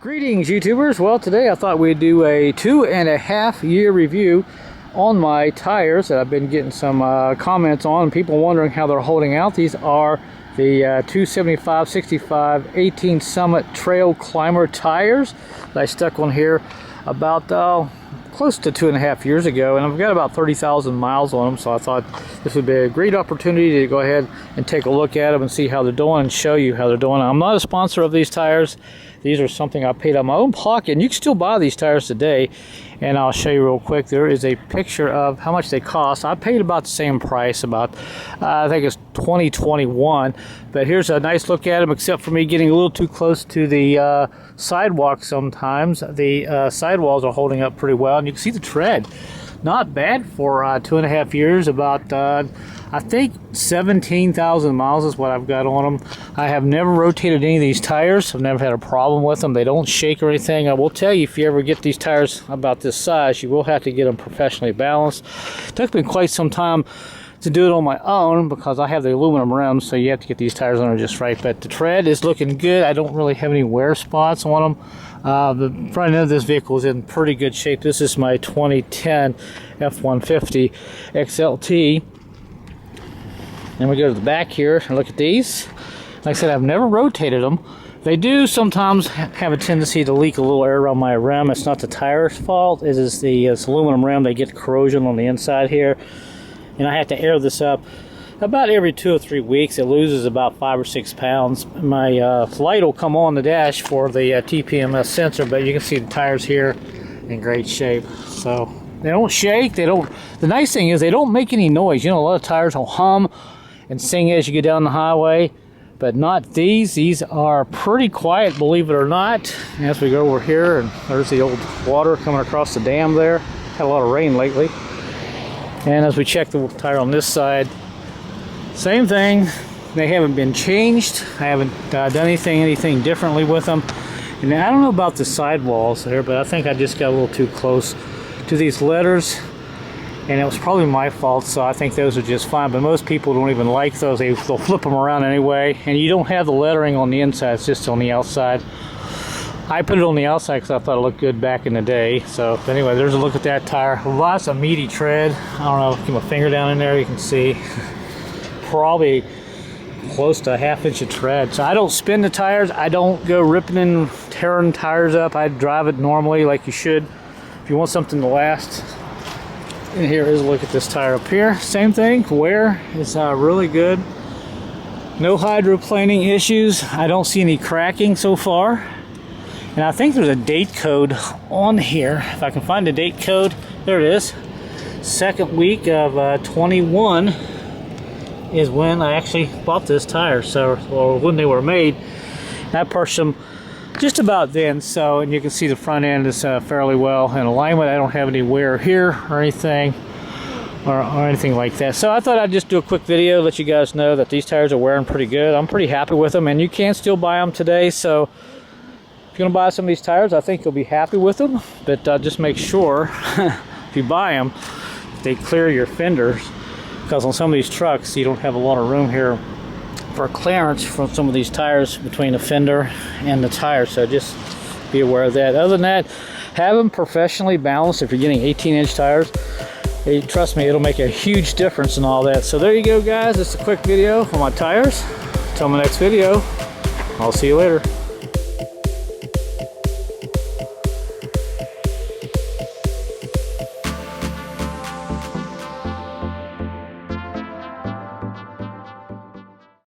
Greetings YouTubers. Well, today I thought we'd do a 2.5-year review on my tires that I've been getting some comments on, people wondering how they're holding out. These are the 275/65 18 Summit Trail Climber tires that I stuck on here about close to 2.5 years ago, and I've got about 30,000 miles on them, so I thought this would be a great opportunity to go ahead and take a look at them and see how they're doing and show you how they're doing. I'm not a sponsor of these tires. These are something I paid out of my own pocket, and you can still buy these tires today, and I'll show you real quick. There is a picture of how much they cost. I paid about the same price, about I think it's 2021, but here's a nice look at them, except for me getting a little too close to the sidewalk sometimes. The sidewalls are holding up pretty well, and you can see the tread. Not bad for 2.5 years. About I think 17,000 miles is what I've got on them. I have never rotated any of these tires. I've never had a problem with them. They don't shake or anything. I will tell you, if you ever get these tires about this size, you will have to get them professionally balanced. It took me quite some time to do it on my own because I have the aluminum rims, so you have to get these tires on there just right. But the tread is looking good. I don't really have any wear spots on them. The front end of this vehicle is in pretty good shape. This is my 2010 F-150 XLT. And we go to the back here and look at these. Like I said, I've never rotated them. They do sometimes have a tendency to leak a little air around my rim. It's not the tire's fault. It is the aluminum rim. They get corrosion on the inside here. And I have to air this up about every 2 or 3 weeks. It loses about 5 or 6 pounds. My light will come on the dash for the TPMS sensor, but you can see the tires here in great shape. So they don't shake. They don't. The nice thing is they don't make any noise. You know, a lot of tires will hum and sing as you get down the highway, but not these. These are pretty quiet, believe it or not. As we go over here, and there's the old water coming across the dam there. Had a lot of rain lately. And as we check the tire on this side, same thing. They haven't been changed. I haven't done anything differently with them. And I don't know about the sidewalls there, but I think I just got a little too close to these letters, and it was probably my fault, so I think those are just fine. But most people don't even like those. They'll flip them around anyway, and you don't have the lettering on the inside. It's just on the outside. I put it on the outside because I thought it looked good back in the day. So anyway, there's a look at that tire. Lots of meaty tread. I don't know, get my finger down in there, you can see probably close to a ½ inch of tread. So I don't spin the tires. I don't go ripping and tearing tires up. I drive it normally like you should if you want something to last. And here is a look at this tire up here. Same thing. Wear is really good. No hydroplaning issues. I don't see any cracking so far. And I think there's a date code on here. If I can find the date code, there it is. Second week of 21 is when I actually bought this tire, so, or when they were made. And I purchased them just about then, so, and you can see the front end is fairly well in alignment. I don't have any wear here or anything, or anything like that. So I thought I'd just do a quick video, let you guys know that these tires are wearing pretty good. I'm pretty happy with them, and you can still buy them today. So if you're gonna buy some of these tires, I think you'll be happy with them, but just make sure if you buy them, they clear your fenders, because on some of these trucks, you don't have a lot of room here for clearance from some of these tires between the fender and the tire, so just be aware of that. Other than that, have them professionally balanced. If you're getting 18-inch tires, trust me, it'll make a huge difference in all that. So there you go, guys. It's a quick video on my tires. Until my next video, I'll see you later.